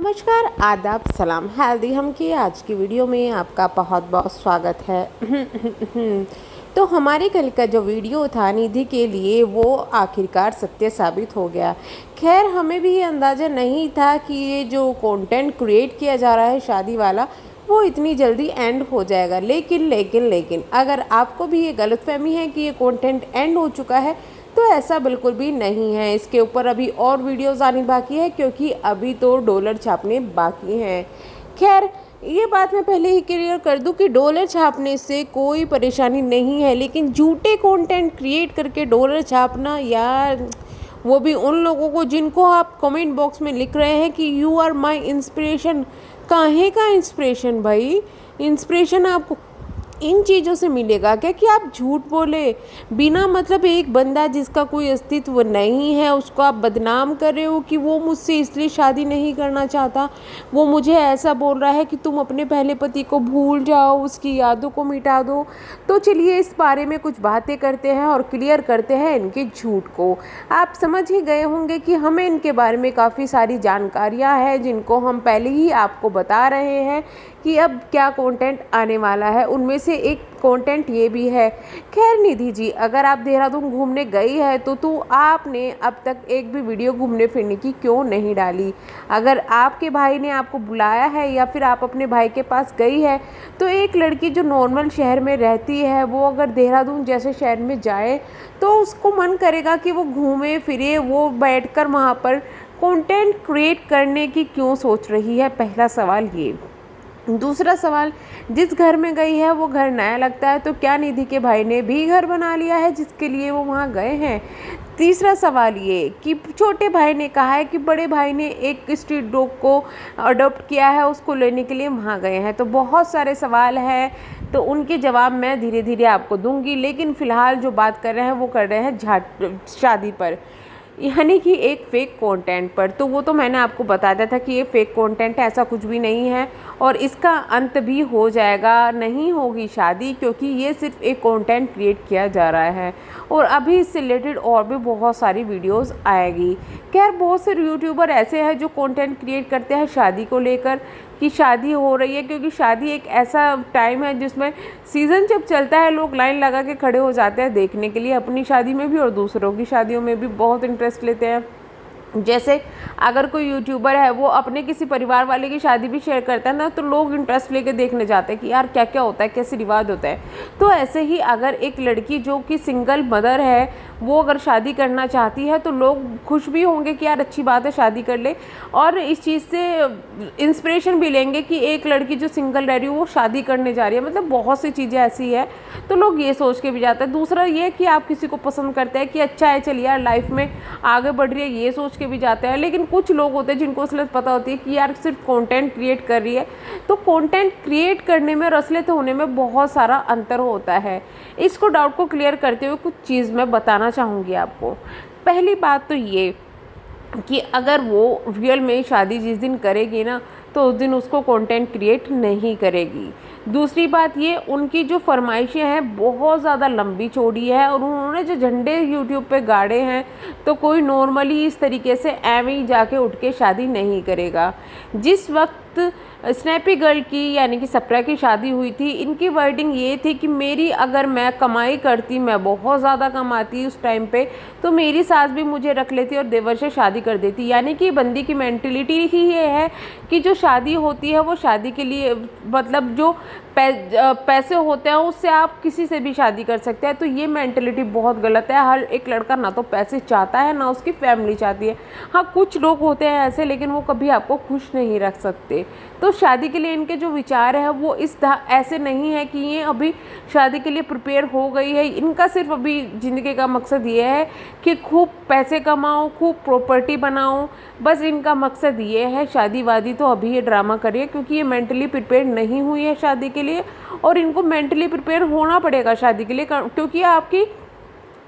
नमस्कार, आदाब, सलाम, हेल्दी हम की आज की वीडियो में आपका बहुत बहुत स्वागत है। तो हमारे कल का जो वीडियो था निधि के लिए वो आखिरकार सत्य साबित हो गया। खैर हमें भी ये अंदाज़ा नहीं था कि ये जो कंटेंट क्रिएट किया जा रहा है शादी वाला वो इतनी जल्दी एंड हो जाएगा। लेकिन अगर आपको भी ये गलतफहमी है कि ये कंटेंट एंड हो चुका है तो ऐसा बिल्कुल भी नहीं है। इसके ऊपर अभी और वीडियोस आनी बाकी है क्योंकि अभी तो डॉलर छापने बाकी हैं। खैर ये बात मैं पहले ही क्लियर कर दूं कि डॉलर छापने से कोई परेशानी नहीं है, लेकिन झूठे कंटेंट क्रिएट करके डॉलर छापना यार, वो भी उन लोगों को जिनको आप कमेंट बॉक्स में लिख रहे हैं कि यू आर माई इंस्पिरेशन। काहे का इंस्पिरेशन भाई? इंस्पिरेशन आपको इन चीज़ों से मिलेगा क्या कि आप झूठ बोले बिना मतलब? एक बंदा जिसका कोई अस्तित्व नहीं है उसको आप बदनाम कर रहे हो कि वो मुझसे इसलिए शादी नहीं करना चाहता, वो मुझे ऐसा बोल रहा है कि तुम अपने पहले पति को भूल जाओ, उसकी यादों को मिटा दो। तो चलिए इस बारे में कुछ बातें करते हैं और क्लियर करते हैं इनके झूठ को। आप समझ ही गए होंगे कि हमें इनके बारे में काफ़ी सारी जानकारियाँ हैं जिनको हम पहले ही आपको बता रहे हैं कि अब क्या कंटेंट आने वाला है। उनमें से एक कंटेंट ये भी है। खैर निधि जी, अगर आप देहरादून घूमने गई है तो आपने अब तक एक भी वीडियो घूमने फिरने की क्यों नहीं डाली? अगर आपके भाई ने आपको बुलाया है या फिर आप अपने भाई के पास गई है तो एक लड़की जो नॉर्मल शहर में रहती है वो अगर देहरादून जैसे शहर में जाए तो उसको मन करेगा कि वो घूमे फिरे, वो बैठकर वहाँ पर कंटेंट क्रिएट करने की क्यों सोच रही है? पहला सवाल ये। दूसरा सवाल, जिस घर में गई है वो घर नया लगता है तो क्या निधि के भाई ने भी घर बना लिया है जिसके लिए वो वहाँ गए हैं? तीसरा सवाल ये कि छोटे भाई ने कहा है कि बड़े भाई ने एक स्ट्रीट डॉग को अडॉप्ट किया है, उसको लेने के लिए वहाँ गए हैं। तो बहुत सारे सवाल हैं, तो उनके जवाब मैं धीरे धीरे आपको दूंगी, लेकिन फ़िलहाल जो बात कर रहे हैं वो कर रहे हैं शादी पर, यानी कि एक फ़ेक कंटेंट पर। तो वो तो मैंने आपको बता दिया था कि ये फ़ेक कंटेंट है, ऐसा कुछ भी नहीं है और इसका अंत भी हो जाएगा, नहीं होगी शादी, क्योंकि ये सिर्फ एक कंटेंट क्रिएट किया जा रहा है और अभी इससे रिलेटेड और भी बहुत सारी वीडियोस आएगी। खैर बहुत से यूट्यूबर ऐसे हैं जो कंटेंट क्रिएट करते हैं शादी को लेकर कि शादी हो रही है, क्योंकि शादी एक ऐसा टाइम है जिसमें सीज़न जब चलता है लोग लाइन लगा के खड़े हो जाते हैं देखने के लिए, अपनी शादी में भी और दूसरों की शादियों में भी बहुत इंटरेस्ट लेते हैं। जैसे अगर कोई यूट्यूबर है वो अपने किसी परिवार वाले की शादी भी शेयर करता है ना तो लोग इंटरेस्ट लेके देखने जाते हैं कि यार क्या क्या होता है, कैसे रिवाज होता है। तो ऐसे ही अगर एक लड़की जो कि सिंगल मदर है वो अगर शादी करना चाहती है तो लोग खुश भी होंगे कि यार अच्छी बात है शादी कर ले, और इस चीज़ से इंस्पिरेशन भी लेंगे कि एक लड़की जो सिंगल रह रही है वो शादी करने जा रही है। मतलब बहुत सी चीज़ें ऐसी है तो लोग ये सोच के भी जाते हैं। दूसरा ये कि आप किसी को पसंद करते हैं कि अच्छा है चलिए यार लाइफ में आगे बढ़ रही है, ये सोच के भी जाते हैं। लेकिन कुछ लोग होते हैं जिनको असलियत पता होती है कि यार सिर्फ कंटेंट क्रिएट कर रही है। तो कंटेंट क्रिएट करने में और असलियत होने में बहुत सारा अंतर होता है। इसको डाउट को क्लियर करते हुए कुछ चीज़ मैं बताना चाहूँगी आपको। पहली बात तो ये कि अगर वो रियल में शादी जिस दिन करेगी ना तो उस दिन उसको कंटेंट क्रिएट नहीं करेगी। दूसरी बात ये, उनकी जो फरमाइशें हैं बहुत ज़्यादा लंबी चौड़ी है और उन्होंने जो झंडे यूट्यूब पे गाड़े हैं तो कोई नॉर्मली इस तरीके से एवं ही जाके उठ के शादी नहीं करेगा। जिस वक्त स्नैपी गर्ल की यानी कि सप्रा की शादी हुई थी, इनकी वर्डिंग ये थी कि मेरी अगर मैं कमाई करती, मैं बहुत ज़्यादा कमाती उस टाइम पे, तो मेरी सास भी मुझे रख लेती और देवर से शादी कर देती। यानी कि बंदी की मेंटलिटी ही ये है कि जो शादी होती है वो शादी के लिए, मतलब जो पैसे होते हैं उससे आप किसी से भी शादी कर सकते हैं। तो ये मेंटलिटी बहुत गलत है। हर एक लड़का ना तो पैसे चाहता है ना उसकी फैमिली चाहती है। हाँ कुछ लोग होते हैं ऐसे, लेकिन वो कभी आपको खुश नहीं रख सकते। तो शादी के लिए इनके जो विचार है वो ऐसे नहीं है कि ये अभी शादी के लिए प्रिपेयर हो गई है। इनका सिर्फ अभी ज़िंदगी का मकसद ये है कि खूब पैसे कमाओ, खूब प्रॉपर्टी बनाओ, बस इनका मकसद ये है। शादी वादी तो अभी ये ड्रामा करिए क्योंकि ये मेंटली प्रिपेयर नहीं हुई है शादी के लिए, और इनको मेंटली प्रिपेयर होना पड़ेगा शादी के लिए, क्योंकि आपकी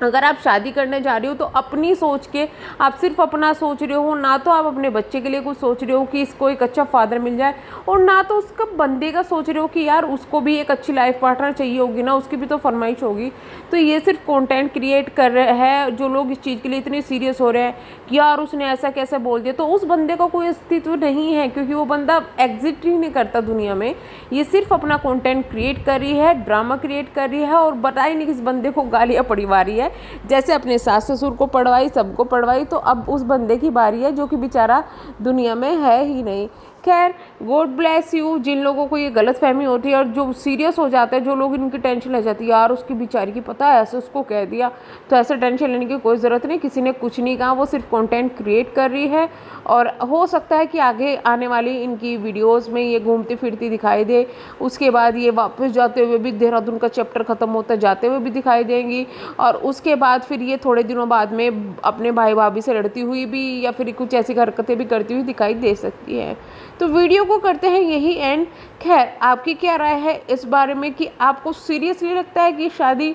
अगर आप शादी करने जा रहे हो तो अपनी सोच के, आप सिर्फ अपना सोच रहे हो, ना तो आप अपने बच्चे के लिए कुछ सोच रहे हो कि इसको एक अच्छा फादर मिल जाए, और ना तो उसका बंदे का सोच रहे हो कि यार उसको भी एक अच्छी लाइफ पार्टनर चाहिए होगी ना, उसकी भी तो फरमाइश होगी। तो ये सिर्फ कंटेंट क्रिएट कर रहे हैं जो लोग इस चीज़ के लिए इतने सीरियस हो रहे हैं कि यार उसने ऐसा कैसे बोल दिया, तो उस बंदे का कोई अस्तित्व नहीं है, क्योंकि वो बंदा एग्जिस्ट ही नहीं करता दुनिया में। ये सिर्फ अपना कंटेंट क्रिएट कर रही है, ड्रामा क्रिएट कर रही है, और बता ही नहीं किस बंदे को गालियाँ पड़वा रही है। जैसे अपने सास ससुर को पढ़वाई, सबको पढ़वाई, तो अब उस बंदे की बारी है जो कि बेचारा दुनिया में है ही नहीं। खैर, गॉड ब्लेस यू। जिन लोगों को ये गलत फहमी होती है और जो सीरियस हो जाते हैं, जो लोग इनकी टेंशन ले जाती है, यार उसकी बेचारी की पता है ऐसे उसको कह दिया, तो ऐसे टेंशन लेने की कोई ज़रूरत नहीं। किसी ने कुछ नहीं कहा, वो सिर्फ कंटेंट क्रिएट कर रही है, और हो सकता है कि आगे आने वाली इनकी वीडियोज़ में ये घूमती फिरती दिखाई दे, उसके बाद ये वापस जाते हुए भी, देहरादून का चैप्टर ख़त्म होता जाते हुए भी दिखाई देंगी, और उसके बाद फिर ये थोड़े दिनों बाद में अपने भाई भाभी से लड़ती हुई भी, या फिर कुछ ऐसी हरकतें भी करती हुई दिखाई दे सकती है। तो वीडियो को करते हैं यही एंड। खैर, आपकी क्या राय है इस बारे में कि आपको सीरियसली लगता है कि शादी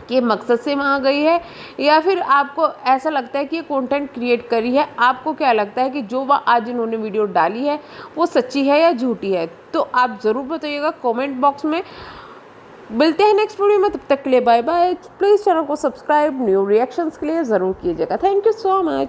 के मकसद से वहाँ गई है, या फिर आपको ऐसा लगता है कि ये कंटेंट क्रिएट करी है? आपको क्या लगता है कि जो वह आज इन्होंने वीडियो डाली है वो सच्ची है या झूठी है? तो आप ज़रूर बताइएगा कमेंट बॉक्स में। मिलते हैं नेक्स्ट वीडियो में, तब तक के लिए बाय बाय। प्लीज़ चैनल को सब्सक्राइब न्यू रिएक्शंस के लिए ज़रूर कीजिएगा। Thank you so much.